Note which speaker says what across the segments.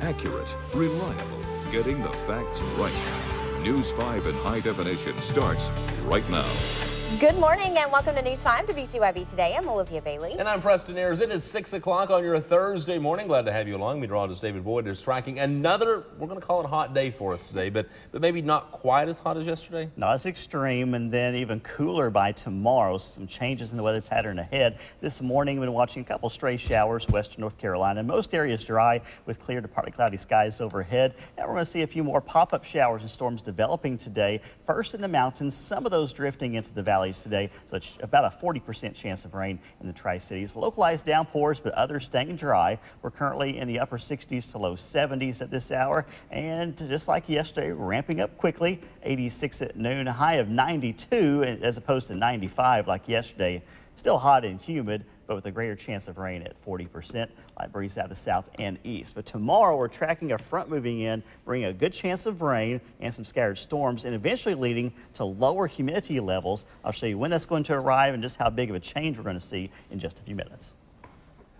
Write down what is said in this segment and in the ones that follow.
Speaker 1: Accurate, reliable, getting the facts right. News 5 in high definition starts right now.
Speaker 2: Good morning and welcome to News 5 WCYB Today. I'm Olivia Bailey.
Speaker 3: And I'm Preston Ayers. It is 6 o'clock on your Thursday morning. Glad to have you along. Meteorologist David Boyd is tracking another, we're going to call it a hot day for us today, but maybe not quite as hot as yesterday.
Speaker 4: Not as extreme, and then even cooler by tomorrow. Some changes in the weather pattern ahead. This morning, we've been watching a couple stray showers, western North Carolina. Most areas dry with clear to partly cloudy skies overhead. And we're going to see a few more pop-up showers and storms developing today. First in the mountains, some of those drifting into the valleys today, so it's about a 40% chance of rain in the Tri-Cities. Localized downpours, but others staying dry. We're currently in the upper 60s to low 70s at this hour, and just like yesterday, ramping up quickly. 86 at noon, a high of 92 as opposed to 95 like yesterday. Still hot and humid, but with a greater chance of rain at 40%. Light breeze out of the south and east. But tomorrow we're tracking a front moving in, bringing a good chance of rain and some scattered storms, and eventually leading to lower humidity levels. I'll show you when that's going to arrive and just how big of a change we're going to see in just a few minutes.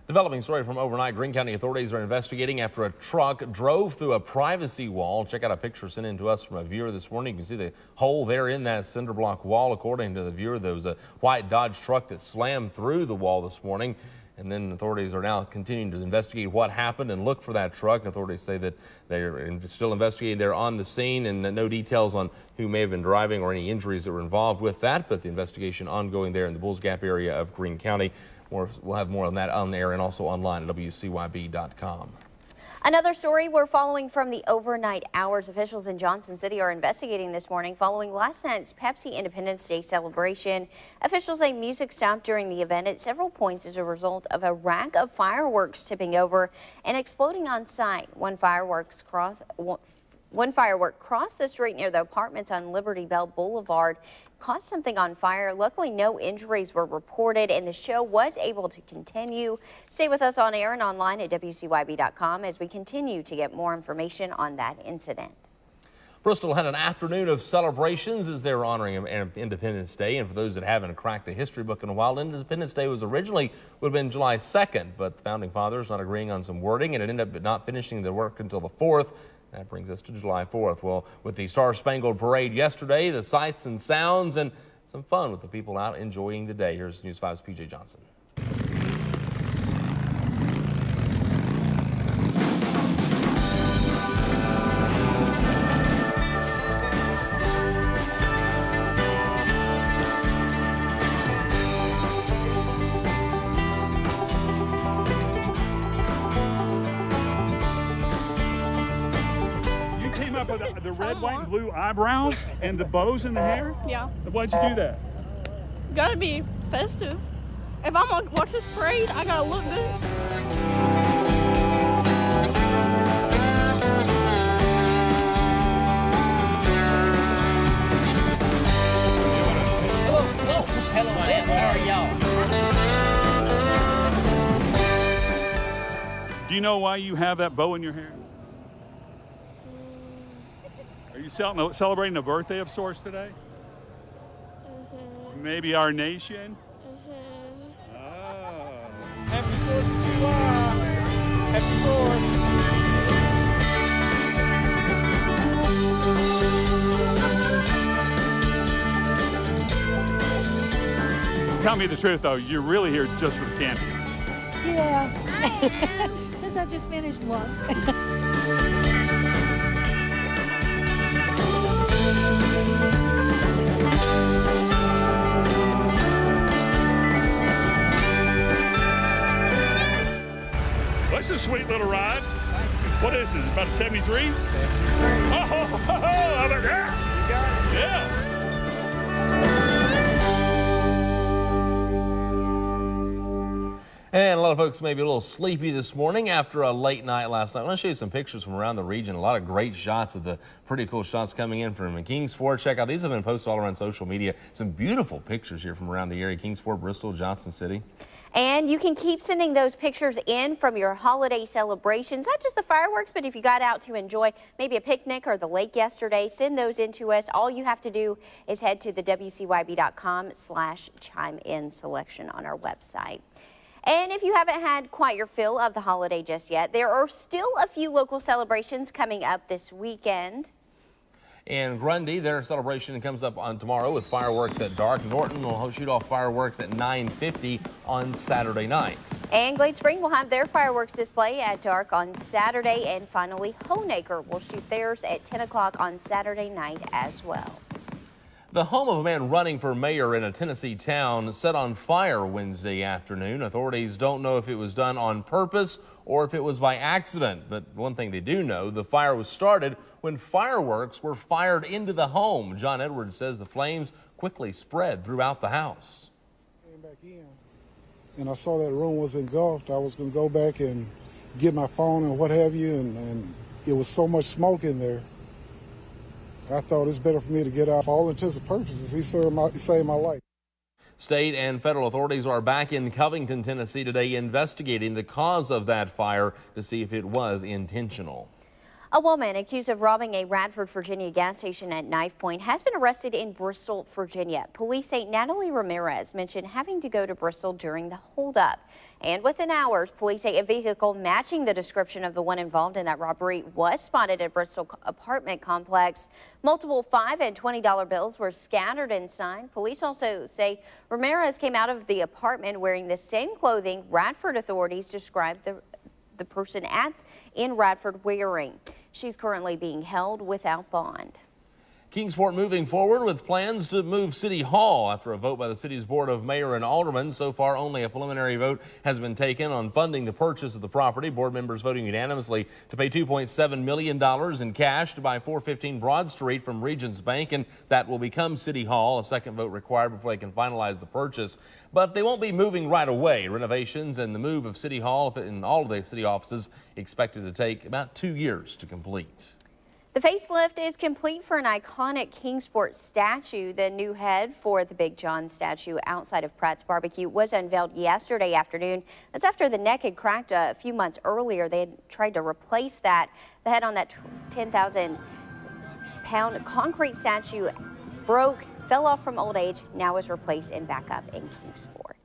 Speaker 3: Developing story from overnight, Greene County authorities are investigating after a truck drove through a privacy wall. Check out a picture sent in to us from a viewer this morning. You can see the hole there in that cinder block wall. According to the viewer, there was a white Dodge truck that slammed through the wall this morning. And then authorities are now continuing to investigate what happened and look for that truck. Authorities say that they're still investigating. They're on the scene, and no details on who may have been driving or any injuries that were involved with that. But the investigation ongoing there in the Bulls Gap area of Greene County. We'll have more on that on air and also online at WCYB.com.
Speaker 2: Another story we're following from the overnight hours. Officials in Johnson City are investigating this morning following last night's Pepsi Independence Day celebration. Officials say music stopped during the event at several points as a result of a rack of fireworks tipping over and exploding on site. One firework crossed the street near the apartments on Liberty Bell Boulevard, caught something on fire. Luckily, no injuries were reported, and the show was able to continue. Stay with us on air and online at WCYB.com as we continue to get more information on that incident.
Speaker 3: Bristol had an afternoon of celebrations as they were honoring Independence Day. And for those that haven't cracked a history book in a while, Independence Day was originally would have been July 2nd, but the founding fathers not agreeing on some wording, and it ended up not finishing the work until the 4th. That brings us to July 4th. Well, with the Star-Spangled Parade yesterday, the sights and sounds and some fun with the people out enjoying the day. Here's News 5's PJ Johnson.
Speaker 5: The red, white, and blue eyebrows and the bows in the hair?
Speaker 6: Yeah.
Speaker 5: Why'd you do that?
Speaker 6: Gotta be festive. If I'm gonna watch this parade, I gotta look good.
Speaker 7: Hello, how are y'all?
Speaker 5: Do you know why you have that bow in your hair? Are you celebrating a birthday of sorts today? Maybe our nation? Oh.
Speaker 7: Happy 4th of July! Happy
Speaker 5: 4th. Tell me the truth, though. You're really here just for the candy.
Speaker 8: Yeah. Since I just finished one.
Speaker 5: Well, this is a sweet little ride. What is this? About a 73? Oh, how about that? You got it. Yeah.
Speaker 3: And a lot of folks may be a little sleepy this morning after a late night last night. I want to show you some pictures from around the region. A lot of great shots of the pretty cool shots coming in from Kingsport. Check out, these have been posted all around social media. Some beautiful pictures here from around the area. Kingsport, Bristol, Johnson City.
Speaker 2: And you can keep sending those pictures in from your holiday celebrations, not just the fireworks, but if you got out to enjoy maybe a picnic or the lake yesterday, send those in to us. All you have to do is head to the WCYB.com/chime-in selection on our website. And if you haven't had quite your fill of the holiday just yet, there are still a few local celebrations coming up this weekend.
Speaker 3: In Grundy, their celebration comes up on tomorrow with fireworks at dark. Norton will shoot off fireworks at 9:50 on Saturday night.
Speaker 2: And Glade Spring will have their fireworks display at dark on Saturday. And finally, Honaker will shoot theirs at 10 o'clock on Saturday night as well.
Speaker 3: The home of a man running for mayor in a Tennessee town set on fire Wednesday afternoon. Authorities don't know if it was done on purpose or if it was by accident. But one thing they do know, the fire was started when fireworks were fired into the home. John Edwards says the flames quickly spread throughout the house.
Speaker 9: Came back in and I saw that room was engulfed. I was going to go back and get my phone and what have you, and it was so much smoke in there. I thought it's better for me to get out. For all intents and purposes, he saved my life.
Speaker 3: State and federal authorities are back in Covington, Tennessee today investigating the cause of that fire to see if it was intentional.
Speaker 2: A woman accused of robbing a Radford, Virginia gas station at Knifepoint has been arrested in Bristol, Virginia. Police say Natalie Ramirez mentioned having to go to Bristol during the holdup. And within hours, police say a vehicle matching the description of the one involved in that robbery was spotted at Bristol apartment complex. Multiple $5 and $20 bills were scattered inside. Police also say Ramirez came out of the apartment wearing the same clothing Radford authorities described the person in Radford wearing. She's currently being held without bond.
Speaker 3: Kingsport moving forward with plans to move City Hall after a vote by the city's Board of Mayor and Aldermen. So far, only a preliminary vote has been taken on funding the purchase of the property. Board members voting unanimously to pay $2.7 million in cash to buy 415 Broad Street from Regions Bank, and that will become City Hall. A second vote required before they can finalize the purchase. But they won't be moving right away. Renovations and the move of City Hall in all of the city offices expected to take about 2 years to complete.
Speaker 2: The facelift is complete for an iconic Kingsport statue. The new head for the Big John statue outside of Pratt's Barbecue was unveiled yesterday afternoon. That's after the neck had cracked a few months earlier. They had tried to replace that. The head on that 10,000-pound concrete statue broke, fell off from old age, now is replaced and back up in Kingsport.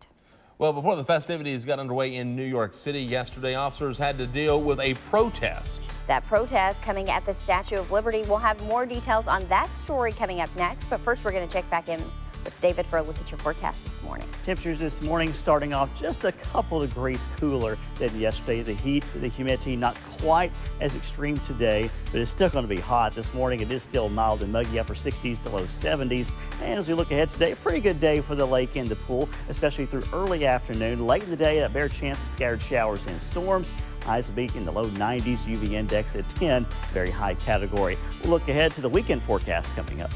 Speaker 3: Well, before the festivities got underway in New York City yesterday, officers had to deal with a protest.
Speaker 2: That protest coming at the Statue of Liberty. We'll have more details on that story coming up next. But first, we're going to check back in with David for a look at your forecast this morning.
Speaker 4: Temperatures this morning starting off just a couple degrees cooler than yesterday. The heat, the humidity not quite as extreme today, but it's still going to be hot this morning. It is still mild and muggy, upper 60s to low 70s. And as we look ahead today, a pretty good day for the lake and the pool, especially through early afternoon. Late in the day, a bare chance of scattered showers and storms. Highs will be in the low 90s, UV index at 10, very high category. We'll look ahead to the weekend forecast coming up.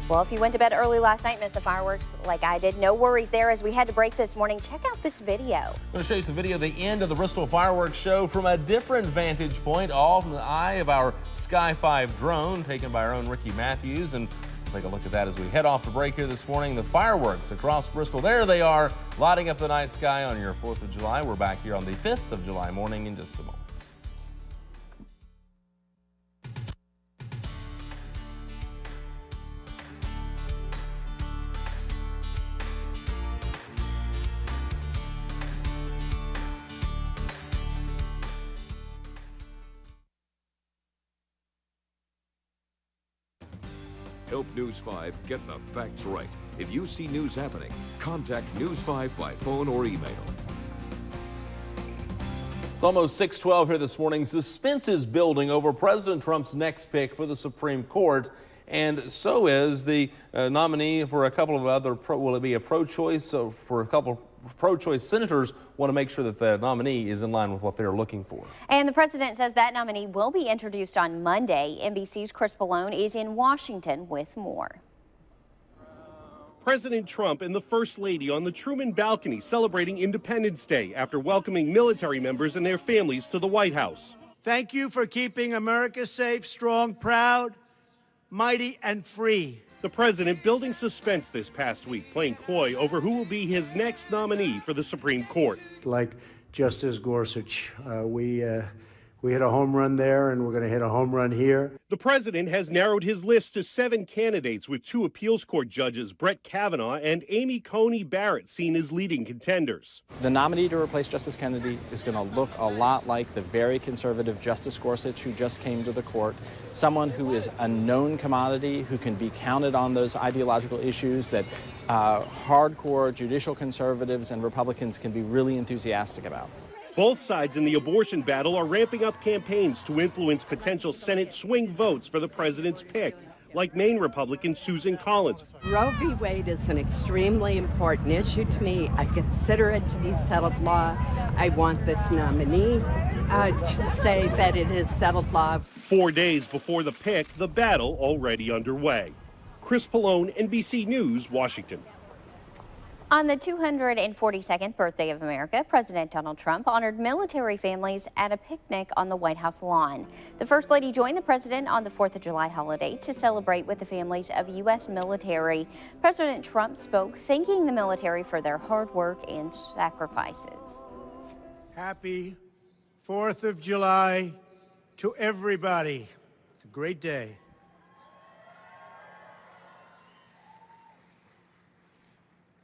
Speaker 2: Well, if you went to bed early last night, missed the fireworks like I did, no worries there as we had to break this morning. Check out this video.
Speaker 3: I'm going to show you some video of the end of the Bristol fireworks show from a different vantage point, all from the eye of our Sky 5 drone taken by our own Ricky Matthews. And take a look at that as we head off to break here this morning. The fireworks across Bristol, there they are, lighting up the night sky on your 4th of July. We're back here on the 5th of July morning in just a moment.
Speaker 1: Help News 5 get the facts right. If you see news happening, contact News 5 by phone or email.
Speaker 3: It's almost 6:12 here this morning. Suspense is building over President Trump's next pick for the Supreme Court, and so is the nominee for a couple of other, will it be a pro-choice? So for a couple pro-choice senators want to make sure that the nominee is in line with what they're looking for.
Speaker 2: And the president says that nominee will be introduced on Monday. NBC's Chris Pallone is in Washington with more.
Speaker 10: President Trump and the First Lady on the Truman balcony celebrating Independence Day after welcoming military members and their families to the White House.
Speaker 11: Thank you for keeping America safe, strong, proud, mighty, and free.
Speaker 10: The president building suspense this past week, playing coy over who will be his next nominee for the Supreme Court.
Speaker 11: Like Justice Gorsuch, we We hit a home run there, and we're going to hit a home run here.
Speaker 10: The president has narrowed his list to 7 candidates, with 2 appeals court judges, Brett Kavanaugh and Amy Coney Barrett, seen as leading contenders.
Speaker 12: The nominee to replace Justice Kennedy is going to look a lot like the very conservative Justice Gorsuch who just came to the court, someone who is a known commodity, who can be counted on those ideological issues that hardcore judicial conservatives and Republicans can be really enthusiastic about.
Speaker 10: Both sides in the abortion battle are ramping up campaigns to influence potential Senate swing votes for the president's pick, like Maine Republican Susan Collins.
Speaker 13: Roe v. Wade is an extremely important issue to me. I consider it to be settled law. I want this nominee to say that it is settled law.
Speaker 10: 4 days before the pick, the battle already underway. Chris Pallone, NBC News, Washington.
Speaker 2: On the 242nd birthday of America, President Donald Trump honored military families at a picnic on the White House lawn. The First Lady joined the president on the 4th of July holiday to celebrate with the families of U.S. military. President Trump spoke, thanking the military for their hard work and sacrifices.
Speaker 11: Happy 4th of July to everybody. It's a great day.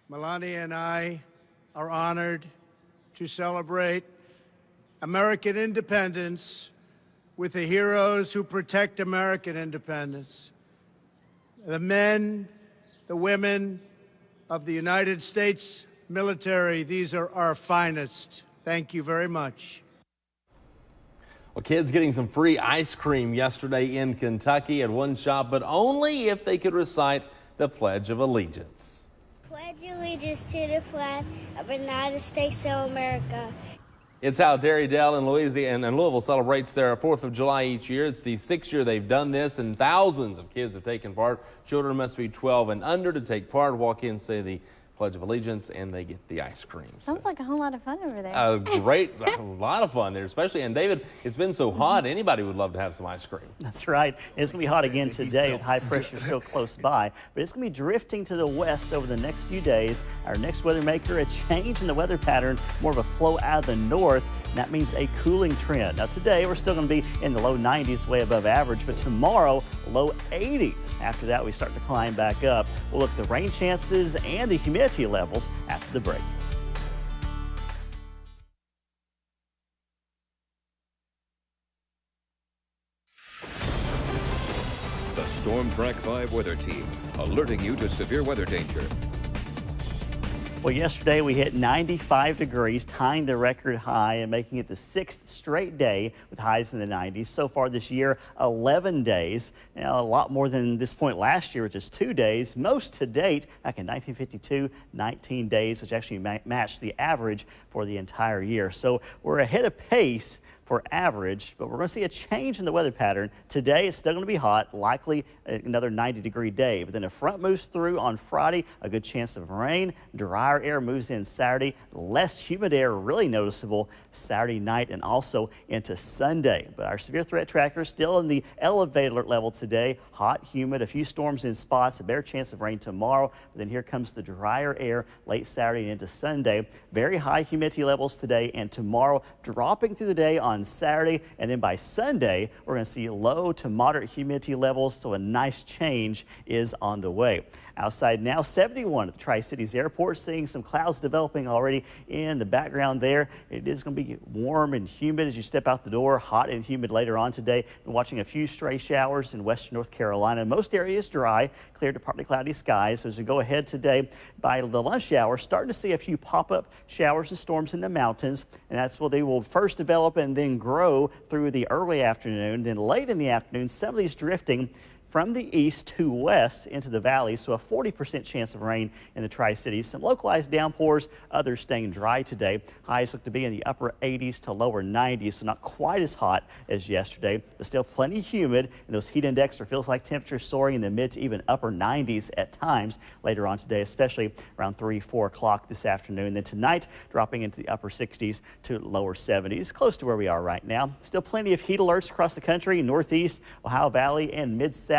Speaker 11: Melania and I are honored to celebrate American independence with the heroes who protect American independence. The men, the women of the United States military, these are our finest. Thank you very much.
Speaker 3: Well, kids getting some free ice cream yesterday in Kentucky at one shop, but only if they could recite the Pledge of Allegiance.
Speaker 14: Pledge allegiance to the flag of the United States of America.
Speaker 3: It's how Darrydale in Louisiana and Louisville celebrates their 4th of July each year. It's the 6th year they've done this, and thousands of kids have taken part. Children must be 12 and under to take part. Walk in, say the Pledge of Allegiance, and they get the ice cream.
Speaker 2: Sounds like a whole lot of fun over there.
Speaker 3: Great, a lot of fun there, especially. And David, it's been so hot, anybody would love to have some ice cream.
Speaker 4: That's right. It's going to be hot again today with high pressure still close by, but it's going to be drifting to the west over the next few days. Our next weather maker, a change in the weather pattern, more of a flow out of the north, and that means a cooling trend. Now today, we're still going to be in the low 90s, way above average, but tomorrow, low 80s. After that, we start to climb back up. We'll look at the rain chances and the humidity levels after the break.
Speaker 1: The Storm Track 5 weather team, alerting you to severe weather danger.
Speaker 4: Well, yesterday we hit 95 degrees, tying the record high and making it the 6th straight day with highs in the 90s. So far this year, 11 days. Now, a lot more than this point last year, which is 2 days. Most to date, back in 1952, 19 days, which actually matched the average for the entire year. So we're ahead of pace for average, but we're going to see a change in the weather pattern. Today, it's still going to be hot, likely another 90-degree day. But then a front moves through on Friday, a good chance of rain. Drier air moves in Saturday, less humid air really noticeable Saturday night and also into Sunday. But our severe threat tracker is still in the elevated alert level today. Hot, humid, a few storms in spots, a better chance of rain tomorrow. But then here comes the drier air late Saturday and into Sunday. Very high humidity levels today and tomorrow, dropping through the day on Saturday, and then by Sunday we're going to see low to moderate humidity levels, so a nice change is on the way. Outside now, 71 at the Tri-Cities Airport, seeing some clouds developing already in the background there. It is going to be warm and humid as you step out the door, hot and humid later on today. Been watching a few stray showers in western North Carolina. Most areas dry, clear to partly cloudy skies. So as we go ahead today, by the lunch hour, starting to see a few pop-up showers and storms in the mountains, and that's where they will first develop and then grow through the early afternoon. Then late in the afternoon, some of these drifting from the east to west into the valley, so a 40% chance of rain in the Tri-Cities. Some localized downpours, others staying dry today. Highs look to be in the upper 80s to lower 90s, so not quite as hot as yesterday, but still plenty humid. And those heat index or feels like temperatures soaring in the mid to even upper 90s at times later on today, especially around 3, 4 o'clock this afternoon. Then tonight, dropping into the upper 60s to lower 70s, close to where we are right now. Still plenty of heat alerts across the country, northeast, Ohio Valley, and mid-south,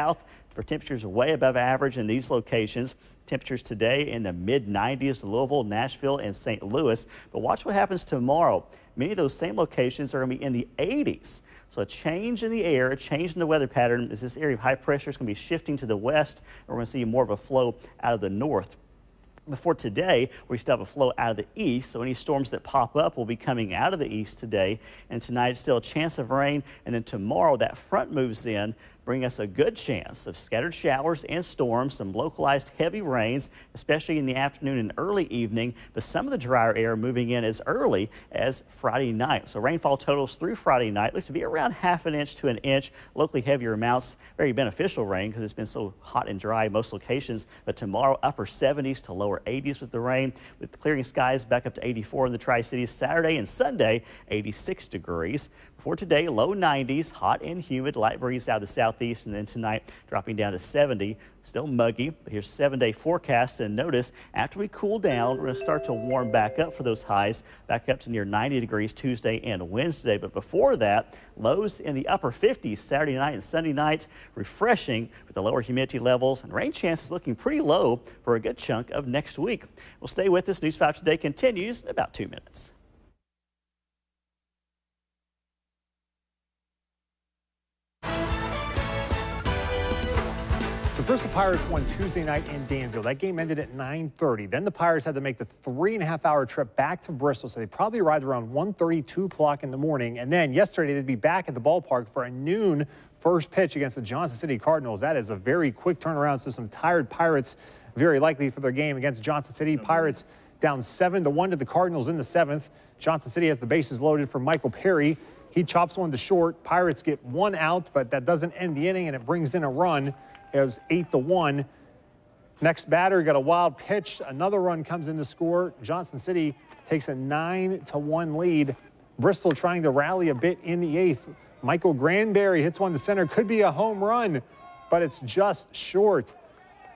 Speaker 4: for temperatures way above average in these locations. Temperatures today in the mid-90s to Louisville, Nashville, and St. Louis. But watch what happens tomorrow. many of those same locations are going to be in the 80s. So a change in the air, a change in the weather pattern as this area of high pressure is going to be shifting to the west, and we're going to see more of a flow out of the north. Before today, we still have a flow out of the east, so any storms that pop up will be coming out of the east today. And tonight, still a chance of rain, and then tomorrow that front moves in, bring us a good chance of scattered showers and storms, some localized heavy rains, especially in the afternoon and early evening, but some of the drier air moving in as early as Friday night. So rainfall totals through Friday night looks to be around ½ an inch to an inch, locally heavier amounts, very beneficial rain because it's been so hot and dry in most locations. But tomorrow, upper 70s to lower 80s with the rain, with clearing skies back up to 84 in the Tri-Cities. Saturday and Sunday, 86 degrees. For today, low 90s, hot and humid, light breeze out of the southeast, and then tonight dropping down to 70. Still muggy, but here's 7-day forecast, and notice after we cool down, we're going to start to warm back up for those highs, back up to near 90 degrees Tuesday and Wednesday. But before that, lows in the upper 50s Saturday night and Sunday night, refreshing with the lower humidity levels, and rain chances looking pretty low for a good chunk of next week. Well, stay with us. News 5 Today continues in about 2 minutes.
Speaker 15: The Bristol Pirates won Tuesday night in Danville. That game ended at 9:30. Then the Pirates had to make the 3.5-hour trip back to Bristol, so they probably arrived around 1:30, 2 o'clock in the morning. And then yesterday they'd be back at the ballpark for a noon first pitch against the Johnson City Cardinals. That is a very quick turnaround, so some tired Pirates very likely for their game against Johnson City. Pirates down 7-1 to the Cardinals in the 7th. Johnson City has the bases loaded for Michael Perry. He chops one to short. Pirates get 1 out, but that doesn't end the inning, and it brings in a run. It was 8-1. Next batter got a wild pitch. Another run comes in to score. Johnson City takes a 9-1 lead. Bristol trying to rally a bit in the 8th. Michael Granberry hits one to center. Could be a home run, but it's just short.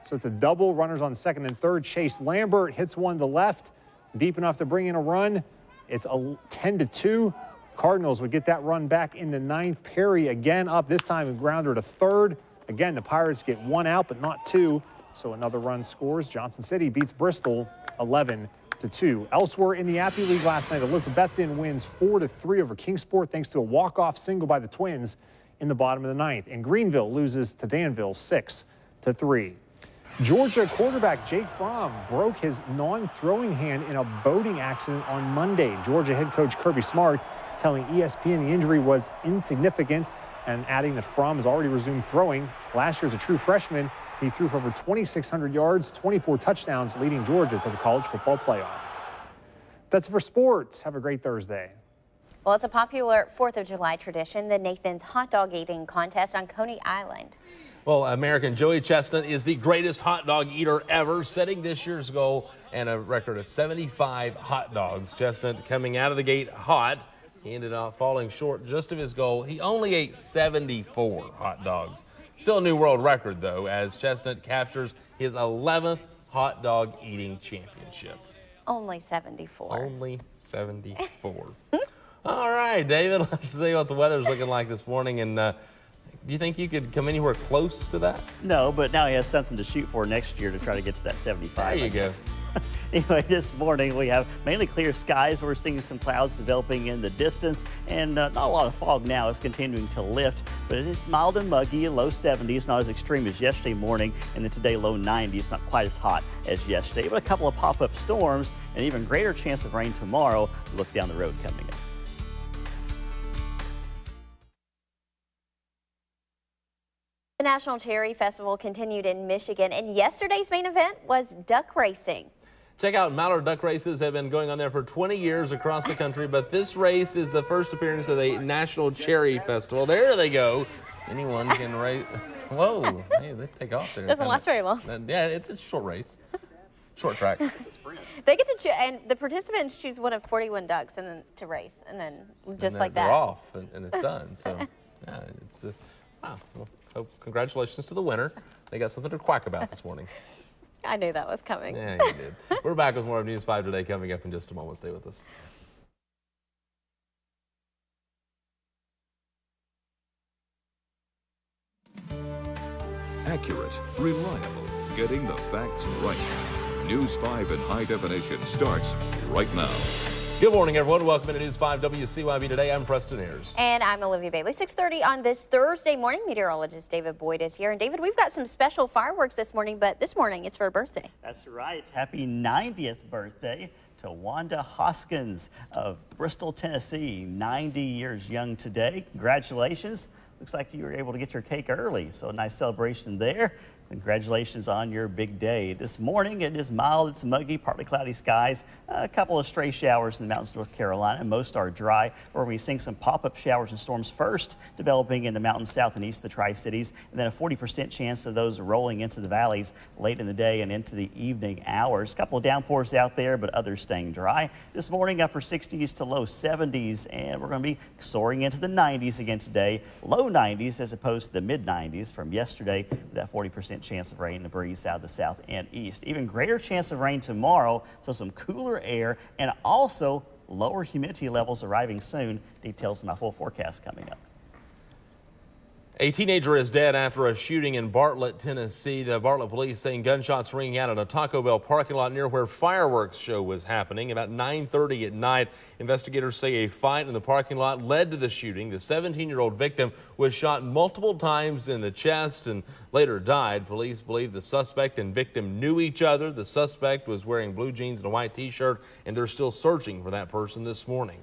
Speaker 15: So it's a double. Runners on second and third. Chase Lambert hits one to left, deep enough to bring in a run. It's a 10-2. Cardinals would get that run back in the 9th. Perry again up, this time a grounder to third. Again, the Pirates get 1 out, but not 2, so another run scores. Johnson City beats Bristol 11-2. Elsewhere in the Appy League last night, Elizabethton wins 4-3 over Kingsport thanks to a walk-off single by the Twins in the bottom of the 9th. And Greenville loses to Danville 6-3. Georgia quarterback Jake Brom broke his non-throwing hand in a boating accident on Monday. Georgia head coach Kirby Smart telling ESPN the injury was insignificant, and adding that Fromm has already resumed throwing. Last year as a true freshman, he threw for over 2,600 yards, 24 touchdowns, leading Georgia to the college football playoff. That's it for sports. Have a great Thursday.
Speaker 2: Well, it's a popular 4th of July tradition, the Nathan's Hot Dog Eating Contest on Coney Island.
Speaker 3: Well, American Joey Chestnut is the greatest hot dog eater ever, setting this year's goal and a record of 75 hot dogs. Chestnut coming out of the gate hot. He ended up falling short just of his goal. He only ate 74 hot dogs. Still a new world record, though, as Chestnut captures his 11th hot dog eating championship.
Speaker 2: Only 74.
Speaker 3: Only 74. All right, David, let's see what the weather's looking like this morning. And do you think you could come anywhere close to that?
Speaker 4: No, but now he has something to shoot for next year to try to get to that 75.
Speaker 3: There you go.
Speaker 4: Anyway, this morning we have mainly clear skies. We're seeing some clouds developing in the distance, and not a lot of fog now. It's continuing to lift, but it is mild and muggy, low 70s, not as extreme as yesterday morning, and then today low 90s, not quite as hot as yesterday, but a couple of pop-up storms and even greater chance of rain tomorrow. Look down the road coming up.
Speaker 2: The National Cherry Festival continued in Michigan, and yesterday's main event was duck racing.
Speaker 3: Check out Mallard duck races have been going on there for 20 years across the country, but this race is the first appearance of the National Cherry Festival. There they go. Anyone can race. Whoa, hey, they take off there.
Speaker 2: Doesn't last very long.
Speaker 3: Yeah, it's a short race. Short track.
Speaker 2: It's a sprint. They get to choose, and the participants choose one of 41 ducks and then to race, and then just like that.
Speaker 3: They're off, and it's done. So, yeah, it's wow. Well, congratulations to the winner. They got something to quack about this morning.
Speaker 2: I knew that was coming.
Speaker 3: Yeah, you did. We're back with more of News 5 Today coming up in just a moment. Stay with us.
Speaker 1: Accurate, reliable, getting the facts right. News 5 in high definition starts right now.
Speaker 3: Good morning, everyone. Welcome to News 5 WCYB Today. I'm Preston Ayers.
Speaker 2: And I'm Olivia Bailey. 6:30 on this Thursday morning. Meteorologist David Boyd is here. And David, we've got some special fireworks this morning, but this morning it's for a birthday.
Speaker 4: That's right. Happy 90th birthday to Wanda Hoskins of Bristol, Tennessee. 90 years young today. Congratulations. Looks like you were able to get your cake early, so a nice celebration there. Congratulations on your big day. This morning it is mild, it's muggy, partly cloudy skies, a couple of stray showers in the mountains of North Carolina. Most are dry, where we seeing some pop-up showers and storms first developing in the mountains south and east of the Tri-Cities, and then a 40% chance of those rolling into the valleys late in the day and into the evening hours. A couple of downpours out there, but others staying dry. This morning upper 60s to low 70s, and we're going to be soaring into the 90s again today. Low 90s as opposed to the mid 90s from yesterday, with that 40% chance of rain and a breeze out of the south and east. Even greater chance of rain tomorrow, so some cooler air and also lower humidity levels arriving soon. Details in my full forecast coming up.
Speaker 3: A teenager is dead after a shooting in Bartlett, Tennessee. The Bartlett police saying gunshots ringing out at a Taco Bell parking lot near where fireworks show was happening. About 9:30 at night, investigators say a fight in the parking lot led to the shooting. The 17-year-old victim was shot multiple times in the chest and later died. Police believe the suspect and victim knew each other. The suspect was wearing blue jeans and a white t-shirt, and they're still searching for that person this morning.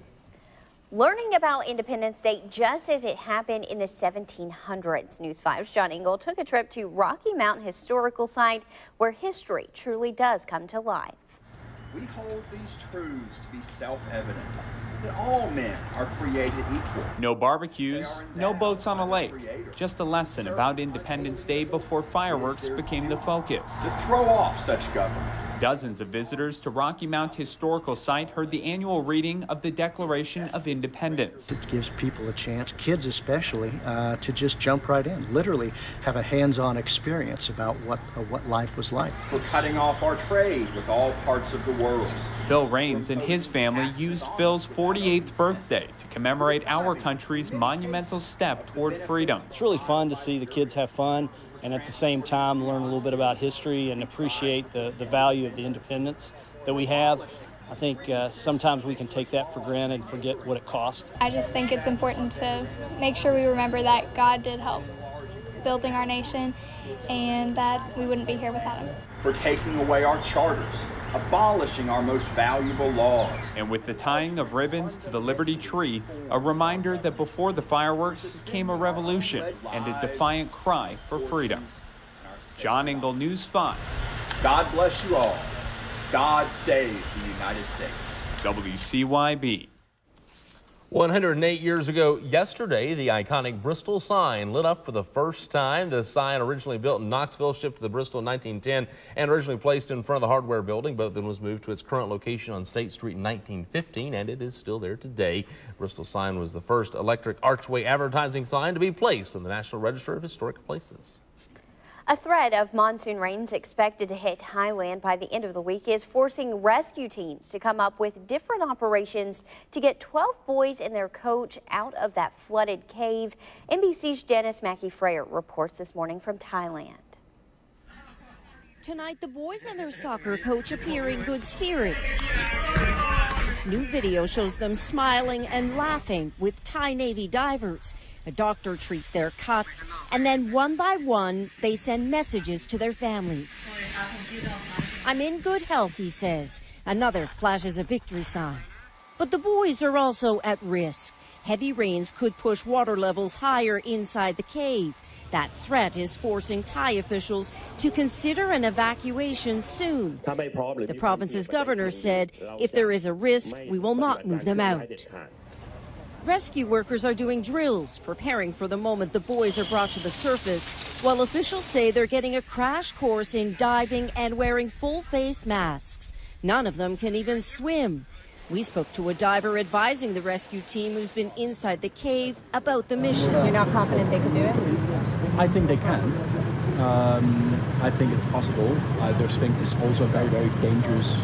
Speaker 2: Learning about Independence Day just as it happened in the 1700s. News 5's John Engel took a trip to Rocky Mountain Historical Site where history truly does come to life.
Speaker 16: We hold these truths to be self-evident, that all men are created equal.
Speaker 17: No barbecues, no boats on a lake, just a lesson about Independence Day before fireworks became the focus.
Speaker 16: To throw off such government.
Speaker 17: Dozens of visitors to Rocky Mount Historical Site heard the annual reading of the Declaration of Independence.
Speaker 18: It gives people a chance, kids especially, to just jump right in, literally have a hands-on experience about what life was like.
Speaker 16: We're cutting off our trade with all parts of the world.
Speaker 17: Phil Raines and his family used Phil's 48th birthday to commemorate our country's monumental step toward freedom.
Speaker 19: It's really fun to see the kids have fun, and at the same time learn a little bit about history and appreciate the value of the independence that we have. I think sometimes we can take that for granted and forget what it cost.
Speaker 20: I just think it's important to make sure we remember that God did help building our nation and that we wouldn't be here without him.
Speaker 16: For taking away our charters, abolishing our most valuable laws.
Speaker 17: And with the tying of ribbons to the Liberty Tree, a reminder that before the fireworks came a revolution and a defiant cry for freedom. John Engel, News 5.
Speaker 16: God bless you all. God save the United States.
Speaker 17: WCYB.
Speaker 3: 108 years ago yesterday, the iconic Bristol sign lit up for the first time. The sign, originally built in Knoxville, shipped to the Bristol in 1910 and originally placed in front of the hardware building, but then was moved to its current location on State Street in 1915, and it is still there today. Bristol sign was the first electric archway advertising sign to be placed on the National Register of Historic Places.
Speaker 2: A threat of monsoon rains expected to hit Highland by the end of the week is forcing rescue teams to come up with different operations to get 12 boys and their coach out of that flooded cave. NBC's Janice Mackey-Freyer reports this morning from Thailand.
Speaker 21: Tonight, the boys and their soccer coach appear in good spirits. New video shows them smiling and laughing with Thai Navy divers. A doctor treats their cuts, and then one by one, they send messages to their families. I'm in good health, he says. Another flashes a victory sign. But the boys are also at risk. Heavy rains could push water levels higher inside the cave. That threat is forcing Thai officials to consider an evacuation soon. The province's governor said if there is a risk, we will not move them out. Rescue workers are doing drills, preparing for the moment the boys are brought to the surface, while officials say they're getting a crash course in diving and wearing full face masks. None of them can even swim. We spoke to a diver advising the rescue team who's been inside the cave about the mission.
Speaker 22: You're not confident they can do it?
Speaker 23: I think they can. I think it's possible. I just think it's also a very, very dangerous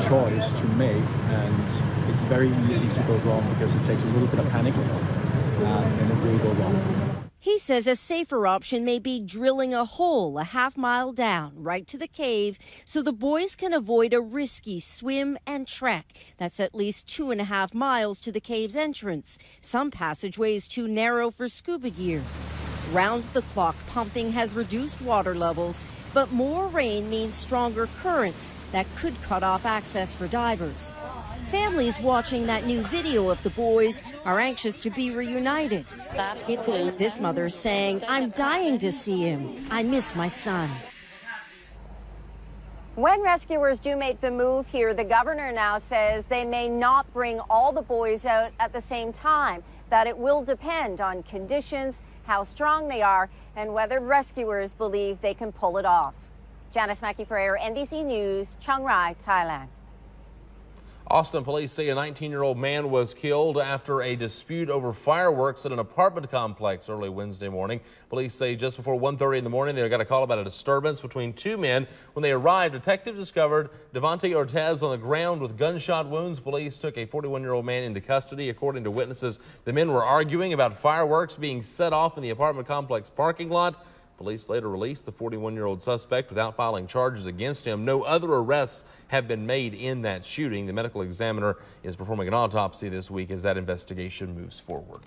Speaker 23: choice to make, and it's very easy to go wrong because it takes a little bit of panic and it will go wrong.
Speaker 21: He says a safer option may be drilling a hole a half-mile down right to the cave so the boys can avoid a risky swim and trek. That's at least 2.5 miles to the cave's entrance. Some passageways too narrow for scuba gear. Round-the-clock pumping has reduced water levels, but more rain means stronger currents that could cut off access for divers. Families watching that new video of the boys are anxious to be reunited. This mother's saying, "I'm dying to see him. I miss my son."
Speaker 6: When rescuers do make the move here, the governor now says they may not bring all the boys out at the same time, that it will depend on conditions, how strong they are, and whether rescuers believe they can pull it off. Janice Mackey-Ferrer, NBC News, Chiang Rai, Thailand.
Speaker 3: Austin police say a 19-year-old man was killed after a dispute over fireworks at an apartment complex early Wednesday morning. Police say just before 1:30 in the morning, they got a call about a disturbance between two men. When they arrived, detectives discovered Devontae Ortez on the ground with gunshot wounds. Police took a 41-year-old man into custody. According to witnesses, the men were arguing about fireworks being set off in the apartment complex parking lot. Police later released the 41-year-old suspect without filing charges against him. No other arrests have been made in that shooting. The medical examiner is performing an autopsy this week as that investigation moves forward.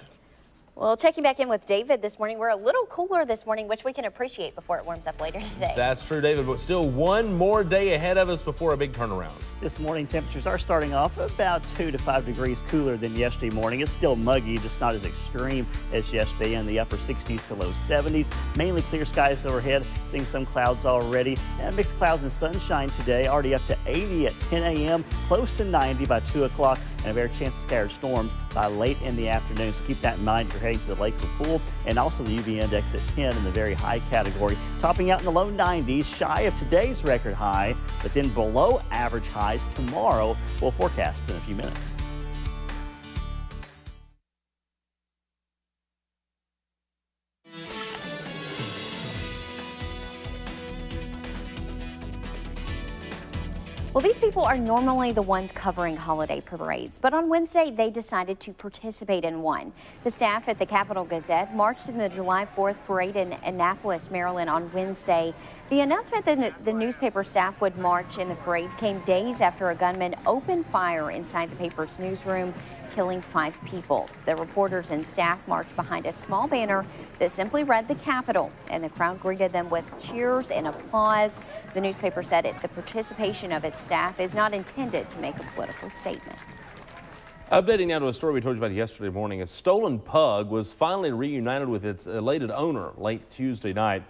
Speaker 2: Well, checking back in with David this morning. We're a little cooler this morning, which we can appreciate before it warms up later today.
Speaker 3: That's true, David, but still one more day ahead of us before a big turnaround.
Speaker 4: This morning, temperatures are starting off about 2 to 5 degrees cooler than yesterday morning. It's still muggy, just not as extreme as yesterday, in the upper 60s to low 70s. Mainly clear skies overhead, seeing some clouds already. And mixed clouds and sunshine today, already up to 80 at 10 a.m., close to 90 by 2 o'clock, and a very chance of scattered storms by late in the afternoon. So keep that in mind if you're heading to the lake or pool. And also the UV index at 10 in the very high category, topping out in the low 90s, shy of today's record high, but then below average highs tomorrow. We'll forecast in a few minutes.
Speaker 2: Well, these people are normally the ones covering holiday parades, but on Wednesday they decided to participate in one. The staff at the Capital Gazette marched in the July 4th parade in Annapolis, Maryland on Wednesday. The announcement that the newspaper staff would march in the parade came days after a gunman opened fire inside the paper's newsroom, killing 5 people. The reporters and staff marched behind a small banner that simply read "The Capitol," and the crowd greeted them with cheers and applause. The newspaper said the participation of its staff is not intended to make a political statement.
Speaker 3: Updating now to a story we told you about yesterday morning. A stolen pug was finally reunited with its elated owner late Tuesday night.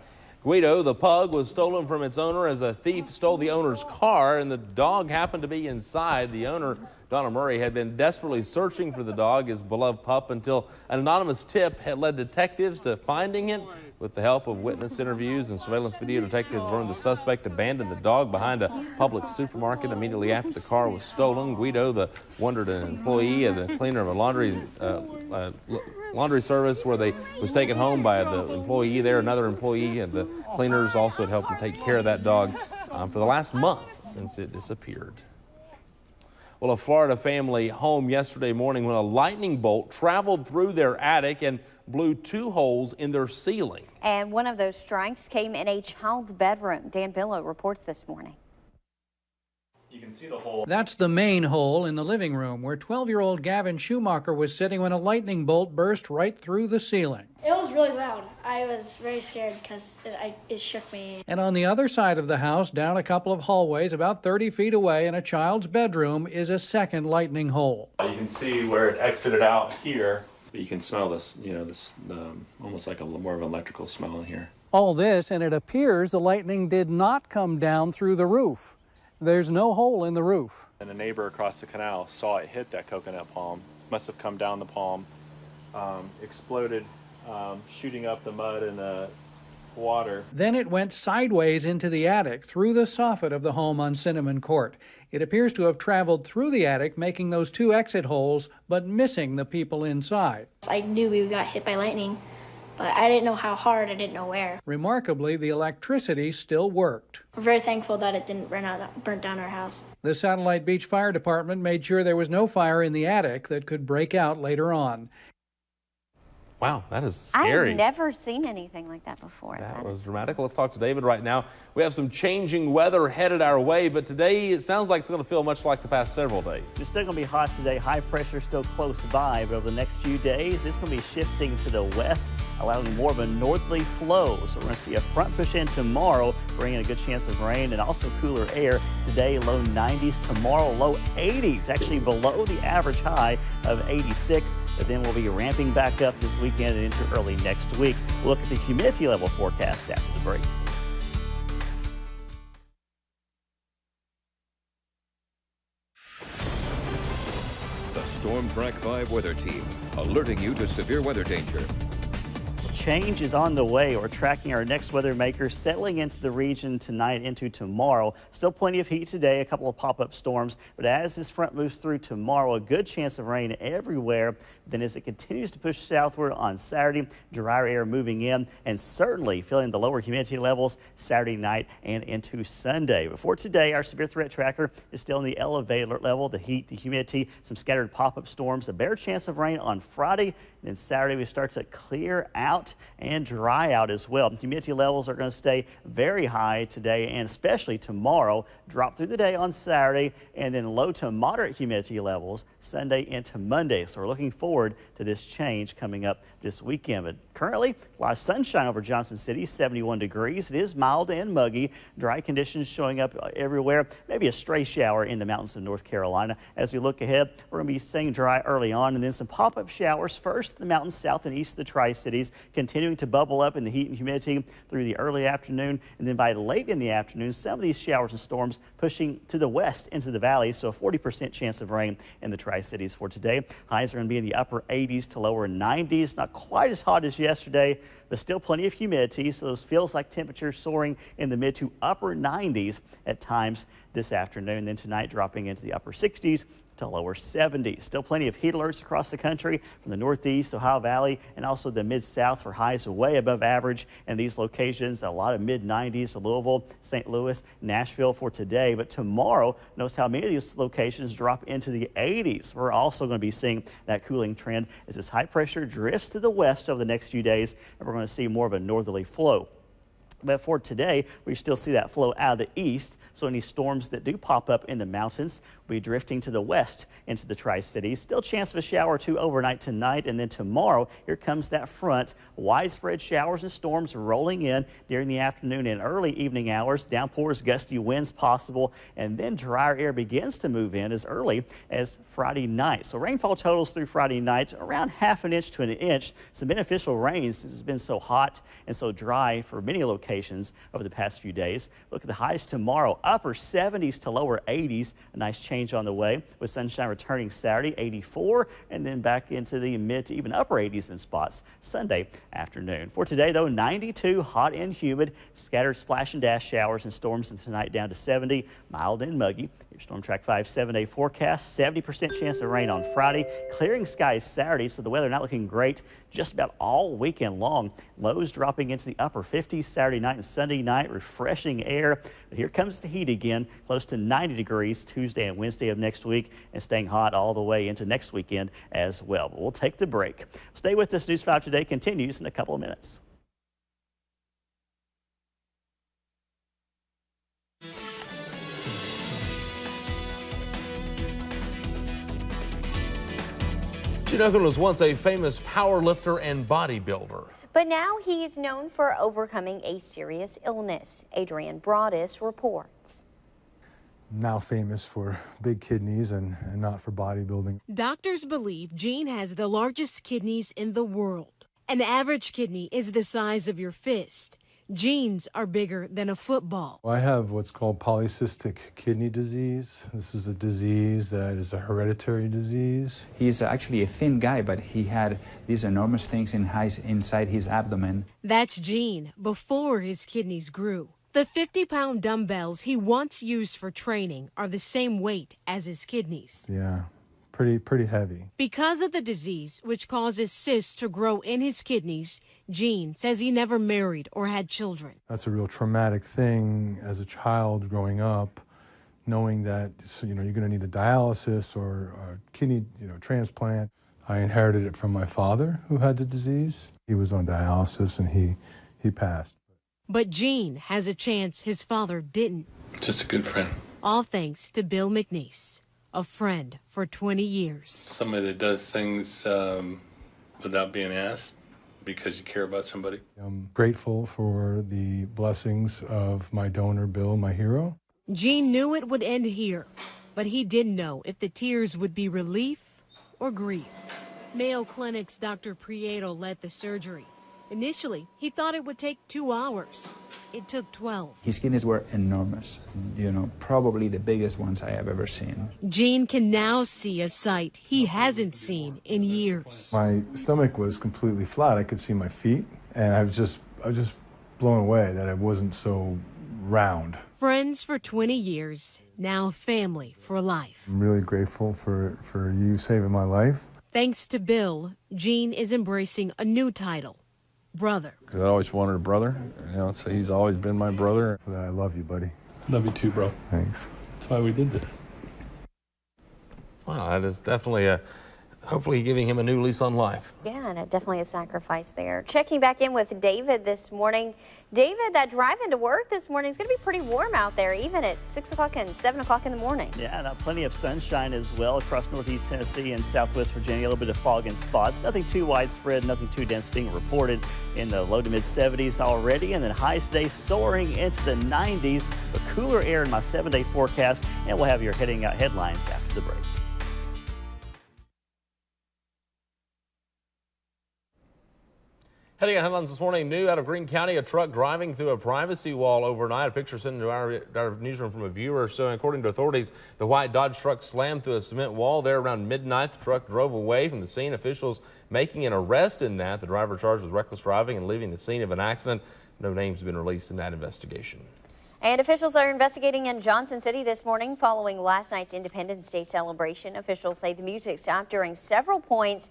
Speaker 3: Guido, the pug, was stolen from its owner as a thief stole the owner's car, and the dog happened to be inside. The owner, Donna Murray, had been desperately searching for the dog, his beloved pup, until an anonymous tip had led detectives to finding it. With the help of witness interviews and surveillance video, detectives learned the suspect abandoned the dog behind a public supermarket immediately after the car was stolen. Guido, the wondered an employee and a cleaner of a laundry service where they was taken home by the employee there. Another employee and the cleaners also had helped him take care of that dog for the last month since it disappeared. Well, a Florida family home yesterday morning when a lightning bolt traveled through their attic and blew 2 holes in their ceiling.
Speaker 2: And one of those strikes came in a child's bedroom. Dan Billow reports this morning.
Speaker 7: You can see the hole. That's the main hole in the living room where 12-year-old Gavin Schumacher was sitting when a lightning bolt burst right through the ceiling.
Speaker 22: It was really loud. I was very scared because it shook me.
Speaker 7: And on the other side of the house, down a couple of hallways, about 30 feet away in a child's bedroom, is a second lightning hole.
Speaker 23: You can see where it exited out here. But you can smell this, almost like more of an electrical smell in here.
Speaker 7: All this, and it appears the lightning did not come down through the roof. There's no hole in the roof.
Speaker 23: And a neighbor across the canal saw it hit that coconut palm, must have come down the palm, exploded, shooting up the mud and the water.
Speaker 7: Then it went sideways into the attic through the soffit of the home on Cinnamon Court. It appears to have traveled through the attic, making those 2 exit holes, but missing the people inside.
Speaker 22: I knew we got hit by lightning, but I didn't know how hard, I didn't know where.
Speaker 7: Remarkably, the electricity still worked.
Speaker 22: We're very thankful that it didn't burn down our house.
Speaker 7: The Satellite Beach Fire Department made sure there was no fire in the attic that could break out later on.
Speaker 3: Wow, that is scary.
Speaker 2: I've never seen anything like that before.
Speaker 3: That was dramatic. Let's talk to David right now. We have some changing weather headed our way, but today it sounds like it's going to feel much like the past several days.
Speaker 4: It's still going to be hot today. High pressure still close by, but over the next few days, it's going to be shifting to the west, allowing more of a northerly flow. So we're going to see a front push in tomorrow, bringing a good chance of rain and also cooler air. Today, low 90s. Tomorrow, low 80s, actually below the average high of 86. But then we'll be ramping back up this weekend and into early next week. We'll look at the humidity level forecast after the break.
Speaker 1: The Storm Track 5 weather team alerting you to severe weather danger.
Speaker 4: Change is on the way. We're tracking our next weather maker settling into the region tonight into tomorrow. Still plenty of heat today, a couple of pop-up storms, but as this front moves through tomorrow, a good chance of rain everywhere. Then as it continues to push southward on Saturday, drier air moving in and certainly feeling the lower humidity levels Saturday night and into Sunday. Before today, our severe threat tracker is still in the elevated alert level. The heat, the humidity, some scattered pop-up storms, a better chance of rain on Friday. Then Saturday, we start to clear out and dry out as well. Humidity levels are going to stay very high today and especially tomorrow. Drop through the day on Saturday and then low to moderate humidity levels Sunday into Monday. So we're looking forward to this change coming up this weekend. But currently, a lot of sunshine over Johnson City, 71 degrees. It is mild and muggy. Dry conditions showing up everywhere. Maybe a stray shower in the mountains of North Carolina. As we look ahead, we're going to be staying dry early on and then some pop-up showers first in the mountains south and east of the Tri-Cities, continuing to bubble up in the heat and humidity through the early afternoon. And then by late in the afternoon, some of these showers and storms pushing to the west into the valley. So a 40% chance of rain in the Tri-Cities for today. Highs are going to be in the upper 80s to lower 90s. Not quite as hot as yesterday, but still plenty of humidity. So those feels like temperatures soaring in the mid to upper 90s at times this afternoon. Then tonight dropping into the upper 60s to lower 70s. Still plenty of heat alerts across the country from the northeast, Ohio Valley, and also the mid-south for highs way above average in these locations. A lot of mid-90s to Louisville, St. Louis, Nashville for today. But tomorrow, notice how many of these locations drop into the 80s. We're also going to be seeing that cooling trend as this high pressure drifts to the west over the next few days, and we're going to see more of a northerly flow. But for today, we still see that flow out of the east. So any storms that do pop up in the mountains will be drifting to the west into the Tri-Cities. Still chance of a shower or two overnight tonight. And then tomorrow, here comes that front. Widespread showers and storms rolling in during the afternoon and early evening hours. Downpours, gusty winds possible. And then drier air begins to move in as early as Friday night. So rainfall totals through Friday night around ½ an inch to an inch. Some beneficial rain since it's been so hot and so dry for many locations over the past few days. Look at the highs tomorrow, upper 70s to lower 80s. A nice change on the way with sunshine returning Saturday, 84, and then back into the mid to even upper 80s in spots Sunday afternoon. For today, though, 92, hot and humid, scattered splash and dash showers and storms, and tonight down to 70, mild and muggy. Your Storm Track 5 7-day forecast, 70% chance of rain on Friday, clearing skies Saturday, so the weather not looking great just about all weekend long. Lows dropping into the upper 50s Saturday night and Sunday night, refreshing air. But here comes the heat again, close to 90 degrees Tuesday and Wednesday of next week, and staying hot all the way into next weekend as well. But we'll take the break. Stay with us. News 5 Today continues in a couple of minutes.
Speaker 3: Gene Oakland was once a famous power lifter and bodybuilder.
Speaker 2: But now he's known for overcoming a serious illness. Adrian Broadus reports.
Speaker 5: Now famous for big kidneys and not for bodybuilding.
Speaker 8: Doctors believe Gene has the largest kidneys in the world. An average kidney is the size of your fist. Gene's are bigger than a football.
Speaker 5: I have what's called polycystic kidney disease. This is a disease that is a hereditary disease.
Speaker 9: He's actually a thin guy, but he had these enormous things inside his abdomen.
Speaker 8: That's Gene before his kidneys grew. The 50-pound dumbbells he once used for training are the same weight as his kidneys.
Speaker 5: Yeah, pretty heavy.
Speaker 8: Because of the disease, which causes cysts to grow in his kidneys, Gene says he never married or had children.
Speaker 5: That's a real traumatic thing as a child growing up, knowing that you're going to need a dialysis or a kidney transplant. I inherited it from my father, who had the disease. He was on dialysis and he passed.
Speaker 8: But Gene has a chance his father didn't.
Speaker 10: Just a good friend.
Speaker 8: All thanks to Bill McNeese, a friend for 20 years.
Speaker 10: Somebody that does things without being asked because you care about somebody.
Speaker 5: I'm grateful for the blessings of my donor, Bill, my hero.
Speaker 8: Gene knew it would end here, but he didn't know if the tears would be relief or grief. Mayo Clinic's Dr. Prieto led the surgery. Initially, he thought it would take 2 hours. It took 12.
Speaker 9: His kidneys were enormous, probably the biggest ones I have ever seen.
Speaker 8: Gene can now see a sight he hasn't seen in years.
Speaker 5: My stomach was completely flat. I could see my feet, and I was just blown away that it wasn't so round.
Speaker 8: Friends for 20 years, now family for life.
Speaker 5: I'm really grateful for you saving my life.
Speaker 8: Thanks to Bill, Gene is embracing a new title, brother.
Speaker 12: Because I always wanted a brother, so he's always been my brother.
Speaker 5: For that, I love you, buddy.
Speaker 12: Love you too, bro.
Speaker 5: Thanks.
Speaker 12: That's why we did this.
Speaker 3: Wow, that is definitely hopefully giving him a new lease on life.
Speaker 2: Yeah, and definitely a sacrifice there. Checking back in with David this morning. David, that drive into work this morning is going to be pretty warm out there, even at 6 o'clock and 7 o'clock in the morning.
Speaker 4: Yeah, now plenty of sunshine as well across northeast Tennessee and southwest Virginia. A little bit of fog in spots. Nothing too widespread, nothing too dense being reported in the low to mid 70s already. And then highs today soaring into the 90s. The cooler air in my 7-day forecast. And we'll have your heading out headlines after the break.
Speaker 3: Heading out headlines this morning, new out of Greene County, a truck driving through a privacy wall overnight. A picture sent into our newsroom from a viewer. So according to authorities, the white Dodge truck slammed through a cement wall there around midnight. The truck drove away from the scene. Officials making an arrest in that. The driver charged with reckless driving and leaving the scene of an accident. No names have been released in that investigation.
Speaker 2: And officials are investigating in Johnson City this morning following last night's Independence Day celebration. Officials say the music stopped during several points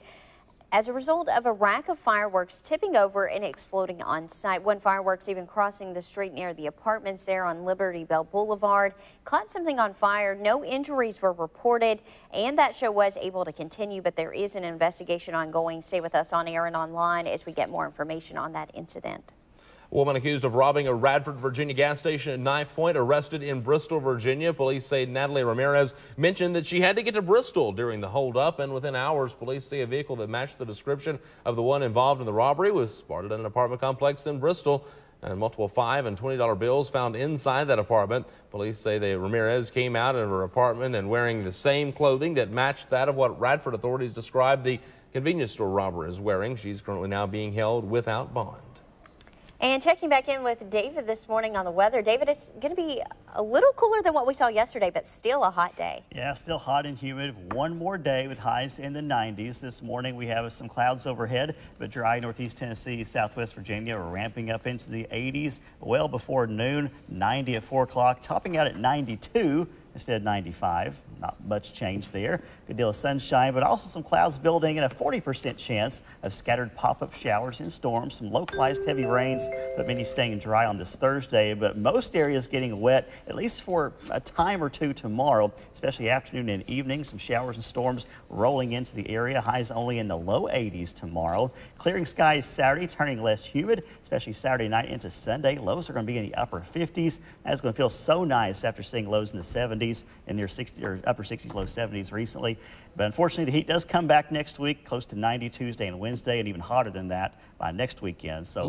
Speaker 2: as a result of a rack of fireworks tipping over and exploding on site. One fireworks even crossing the street near the apartments there on Liberty Bell Boulevard caught something on fire. No injuries were reported, and that show was able to continue, but there is an investigation ongoing. Stay with us on air and online as we get more information on that incident.
Speaker 3: A woman accused of robbing a Radford, Virginia gas station at Knifepoint arrested in Bristol, Virginia. Police say Natalie Ramirez mentioned that she had to get to Bristol during the holdup, and within hours, police say a vehicle that matched the description of the one involved in the robbery was spotted in an apartment complex in Bristol. And multiple $5 and $20 bills found inside that apartment. Police say that Ramirez came out of her apartment and wearing the same clothing that matched that of what Radford authorities described the convenience store robber as wearing. She's currently now being held without bond.
Speaker 2: And checking back in with David this morning on the weather. David, it's going to be a little cooler than what we saw yesterday, but still a hot day.
Speaker 4: Yeah, still hot and humid. One more day with highs in the 90s. This morning we have some clouds overhead, but dry northeast Tennessee, southwest Virginia. We're ramping up into the 80s well before noon, 90 at 4 o'clock, topping out at 92 instead of 95. Not much change there. Good deal of sunshine, but also some clouds building and a 40% chance of scattered pop-up showers and storms. Some localized heavy rains, but many staying dry on this Thursday. But most areas getting wet, at least for a time or two tomorrow, especially afternoon and evening. Some showers and storms rolling into the area. Highs only in the low 80s tomorrow. Clearing skies Saturday, turning less humid, especially Saturday night into Sunday. Lows are going to be in the upper 50s. That's going to feel so nice after seeing lows in the 70s and near 60 or upper 60s, low 70s recently. But unfortunately, the heat does come back next week, close to 90 Tuesday and Wednesday, and even hotter than that by next weekend. So